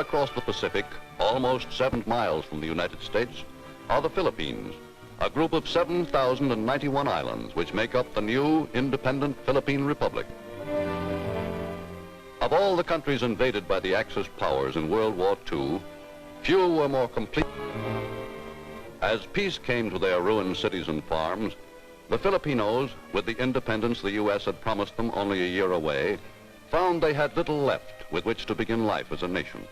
across the Pacific, almost 7 miles from the United States, are the Philippines, a group of 7,091 islands which make up the new independent Philippine Republic. Of all the countries invaded by the Axis powers in World War II, few were more complete. As peace came to their ruined cities and farms, the Filipinos, with the independence the U.S. had promised them only a year away, found they had little left with which to begin life as a nation.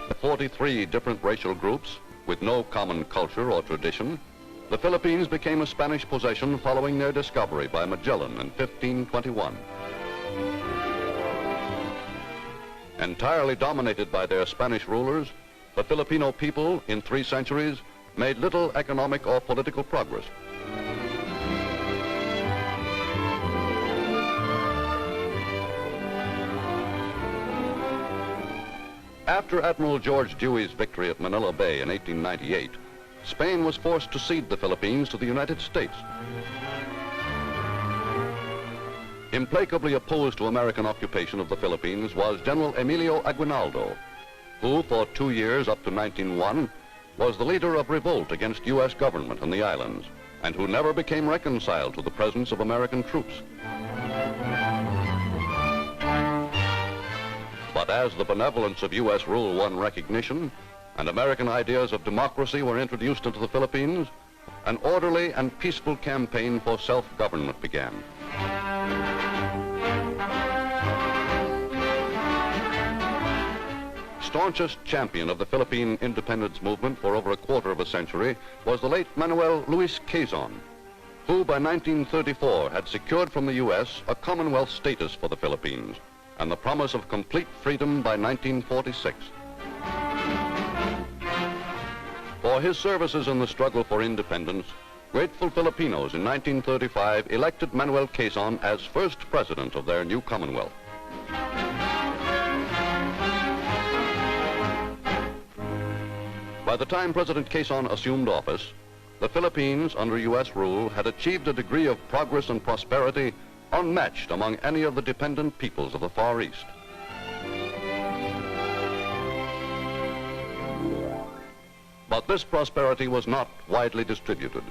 The 43 different racial groups, with no common culture or tradition, the Philippines became a Spanish possession following their discovery by Magellan in 1521. Entirely dominated by their Spanish rulers, the Filipino people in 3 centuries made little economic or political progress. After Admiral George Dewey's victory at Manila Bay in 1898, Spain was forced to cede the Philippines to the United States. Implacably opposed to American occupation of the Philippines was General Emilio Aguinaldo, who for 2 years up to 1901 was the leader of revolt against U.S. government in the islands, and who never became reconciled to the presence of American troops. But as the benevolence of U.S. rule won recognition, and American ideas of democracy were introduced into the Philippines, an orderly and peaceful campaign for self-government began. Staunchest champion of the Philippine independence movement for over a quarter of a century was the late Manuel Luis Quezon, who by 1934 had secured from the U.S. a Commonwealth status for the Philippines and the promise of complete freedom by 1946. For his services in the struggle for independence, grateful Filipinos in 1935 elected Manuel Quezon as first president of their new Commonwealth. By the time President Quezon assumed office, the Philippines, under U.S. rule, had achieved a degree of progress and prosperity unmatched among any of the dependent peoples of the Far East. But this prosperity was not widely distributed,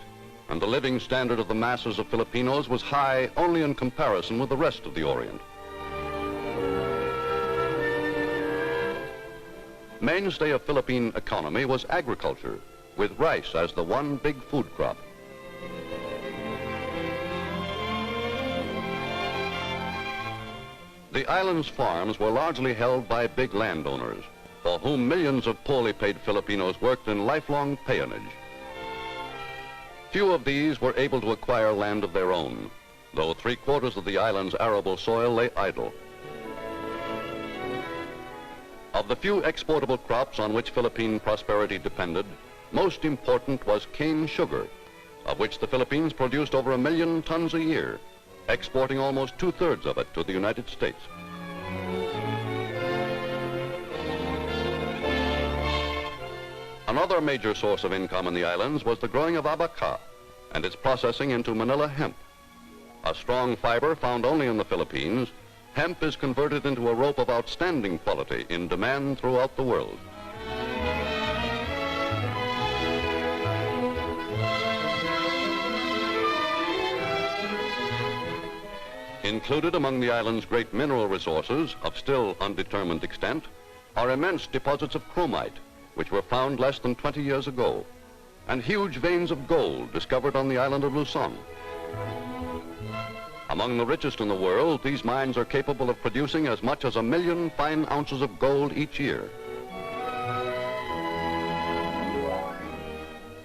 and the living standard of the masses of Filipinos was high only in comparison with the rest of the Orient. Mainstay of Philippine economy was agriculture, with rice as the one big food crop. The island's farms were largely held by big landowners, for whom millions of poorly paid Filipinos worked in lifelong peonage. Few of these were able to acquire land of their own, though 3/4 of the island's arable soil lay idle. Of the few exportable crops on which Philippine prosperity depended, most important was cane sugar, of which the Philippines produced over 1 million tons a year, exporting almost 2/3 of it to the United States. Another major source of income in the islands was the growing of abaca and its processing into Manila hemp. A strong fiber found only in the Philippines, hemp is converted into a rope of outstanding quality in demand throughout the world. Included among the island's great mineral resources of still undetermined extent are immense deposits of chromite, which were found less than 20 years ago, and huge veins of gold discovered on the island of Luzon. Among the richest in the world, these mines are capable of producing as much as 1 million fine ounces of gold each year.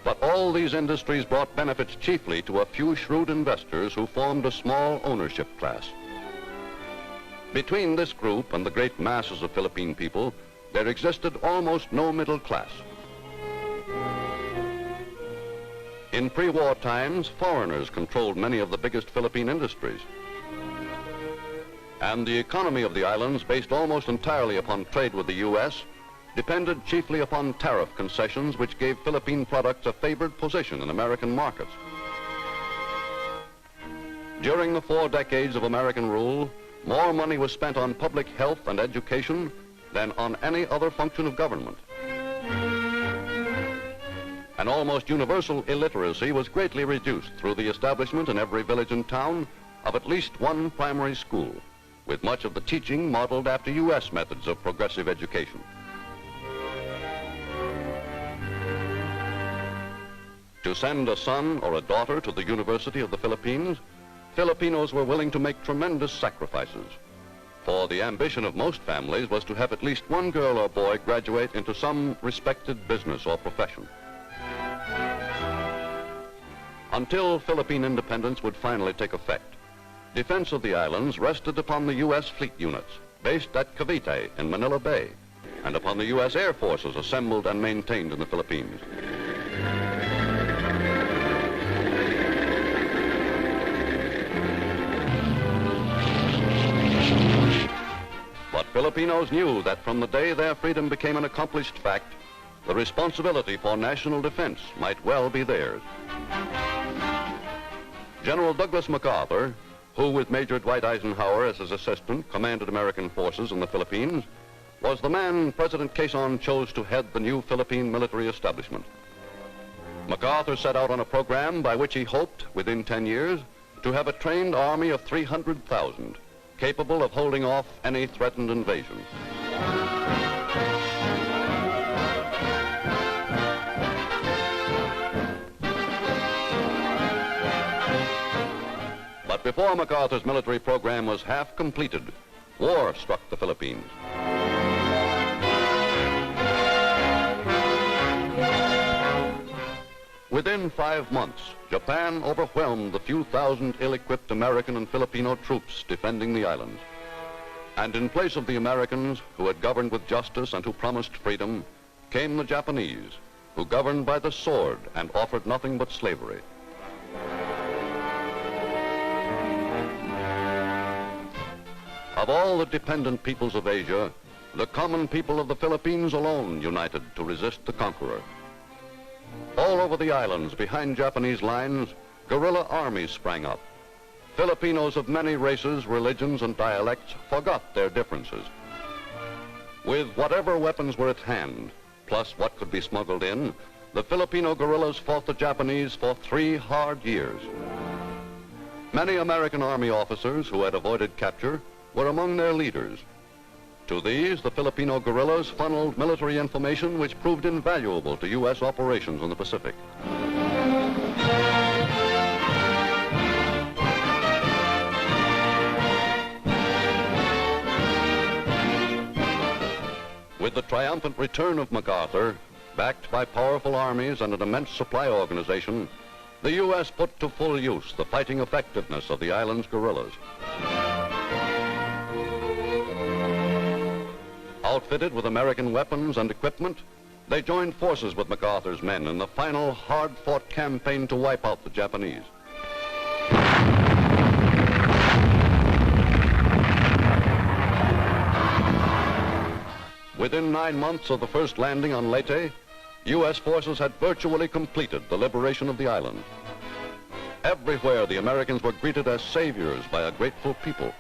But all these industries brought benefits chiefly to a few shrewd investors who formed a small ownership class. Between this group and the great masses of Philippine people, there existed almost no middle class. In pre-war times, foreigners controlled many of the biggest Philippine industries. And the economy of the islands, based almost entirely upon trade with the U.S., depended chiefly upon tariff concessions which gave Philippine products a favored position in American markets. During the 4 decades of American rule, more money was spent on public health and education than on any other function of government. An almost universal illiteracy was greatly reduced through the establishment in every village and town of at least one primary school, with much of the teaching modeled after U.S. methods of progressive education. To send a son or a daughter to the University of the Philippines, Filipinos were willing to make tremendous sacrifices. For the ambition of most families was to have at least one girl or boy graduate into some respected business or profession. Until Philippine independence would finally take effect, defense of the islands rested upon the U.S. fleet units based at Cavite in Manila Bay and upon the U.S. Air Forces assembled and maintained in the Philippines. But Filipinos knew that from the day their freedom became an accomplished fact, the responsibility for national defense might well be theirs. General Douglas MacArthur, who with Major Dwight Eisenhower as his assistant commanded American forces in the Philippines, was the man President Quezon chose to head the new Philippine military establishment. MacArthur set out on a program by which he hoped, within 10 years, to have a trained army of 300,000, capable of holding off any threatened invasion. But before MacArthur's military program was half completed, war struck the Philippines. Within 5 months, Japan overwhelmed the few thousand ill-equipped American and Filipino troops defending the islands. And in place of the Americans, who had governed with justice and who promised freedom, came the Japanese, who governed by the sword and offered nothing but slavery. Of all the dependent peoples of Asia, the common people of the Philippines alone united to resist the conqueror. All over the islands, behind Japanese lines, guerrilla armies sprang up. Filipinos of many races, religions, and dialects forgot their differences. With whatever weapons were at hand, plus what could be smuggled in, the Filipino guerrillas fought the Japanese for 3 hard years. Many American Army officers who had avoided capture were among their leaders. To these, the Filipino guerrillas funneled military information which proved invaluable to U.S. operations in the Pacific. With the triumphant return of MacArthur, backed by powerful armies and an immense supply organization, the U.S. put to full use the fighting effectiveness of the island's guerrillas. Outfitted with American weapons and equipment, they joined forces with MacArthur's men in the final hard-fought campaign to wipe out the Japanese. Within 9 months of the first landing on Leyte, U.S. forces had virtually completed the liberation of the island. Everywhere the Americans were greeted as saviors by a grateful people.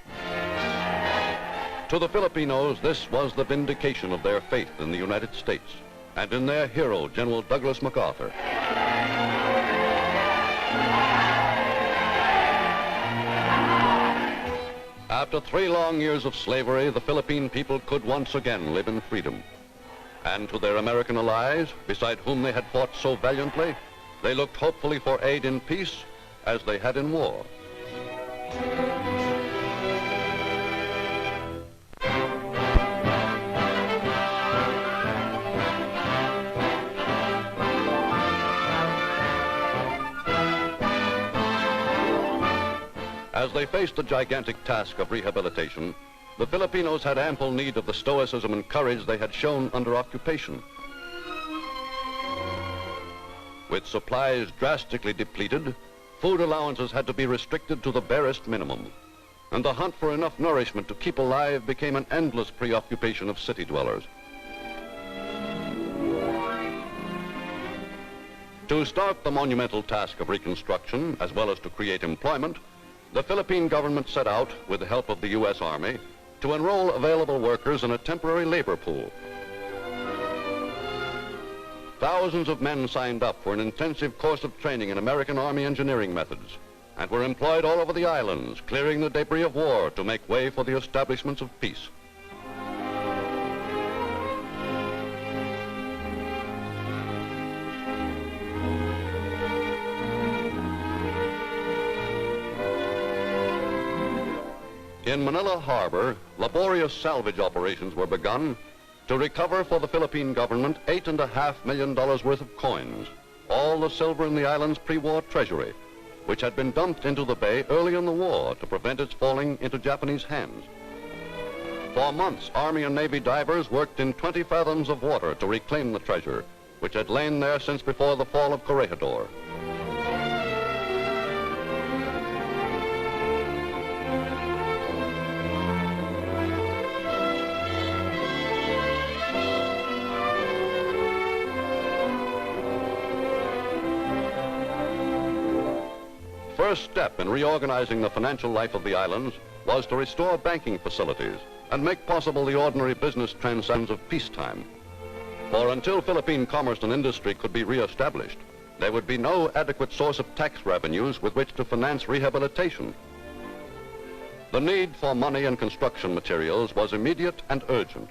To the Filipinos, this was the vindication of their faith in the United States and in their hero, General Douglas MacArthur. After 3 long years of slavery, the Philippine people could once again live in freedom. And to their American allies, beside whom they had fought so valiantly, they looked hopefully for aid in peace as they had in war. As they faced the gigantic task of rehabilitation, the Filipinos had ample need of the stoicism and courage they had shown under occupation. With supplies drastically depleted, food allowances had to be restricted to the barest minimum. and the hunt for enough nourishment to keep alive became an endless preoccupation of city dwellers. To start the monumental task of reconstruction, as well as to create employment, the Philippine government set out, with the help of the U.S. Army, to enroll available workers in a temporary labor pool. Thousands of men signed up for an intensive course of training in American Army engineering methods and were employed all over the islands, clearing the debris of war to make way for the establishments of peace. In Manila Harbor, laborious salvage operations were begun to recover for the Philippine government $8.5 million worth of coins, all the silver in the island's pre-war treasury, which had been dumped into the bay early in the war to prevent its falling into Japanese hands. For months, Army and Navy divers worked in 20 fathoms of water to reclaim the treasure, which had lain there since before the fall of Corregidor. First step in reorganizing the financial life of the islands was to restore banking facilities and make possible the ordinary business transactions of peacetime. For until Philippine commerce and industry could be reestablished, there would be no adequate source of tax revenues with which to finance rehabilitation. The need for money and construction materials was immediate and urgent,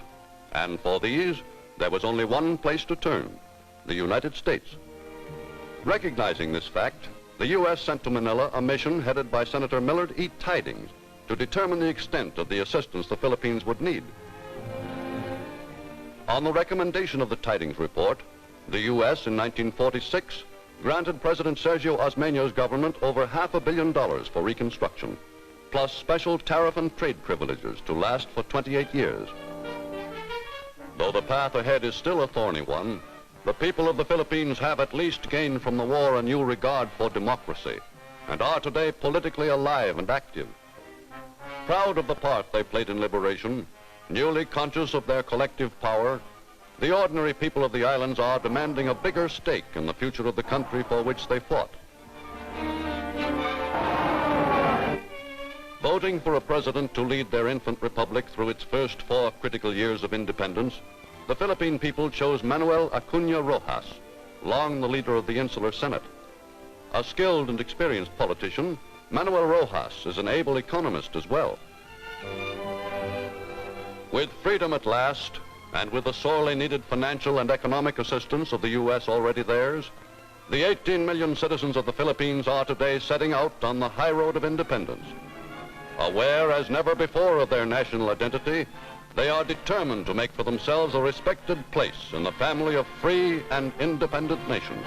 and for these, there was only one place to turn: the United States. Recognizing this fact, the U.S. sent to Manila a mission headed by Senator Millard E. Tydings to determine the extent of the assistance the Philippines would need. On the recommendation of the Tydings report, the U.S. in 1946 granted President Sergio Osmeño's government over $500 million for reconstruction, plus special tariff and trade privileges to last for 28 years. Though the path ahead is still a thorny one, the people of the Philippines have at least gained from the war a new regard for democracy and are today politically alive and active. Proud of the part they played in liberation, newly conscious of their collective power, the ordinary people of the islands are demanding a bigger stake in the future of the country for which they fought. Voting for a president to lead their infant republic through its first 4 critical years of independence, the Philippine people chose Manuel Acuña Rojas, long the leader of the Insular Senate. A skilled and experienced politician, Manuel Rojas is an able economist as well. With freedom at last, and with the sorely needed financial and economic assistance of the U.S. already theirs, the 18 million citizens of the Philippines are today setting out on the high road of independence. Aware as never before of their national identity, they are determined to make for themselves a respected place in the family of free and independent nations.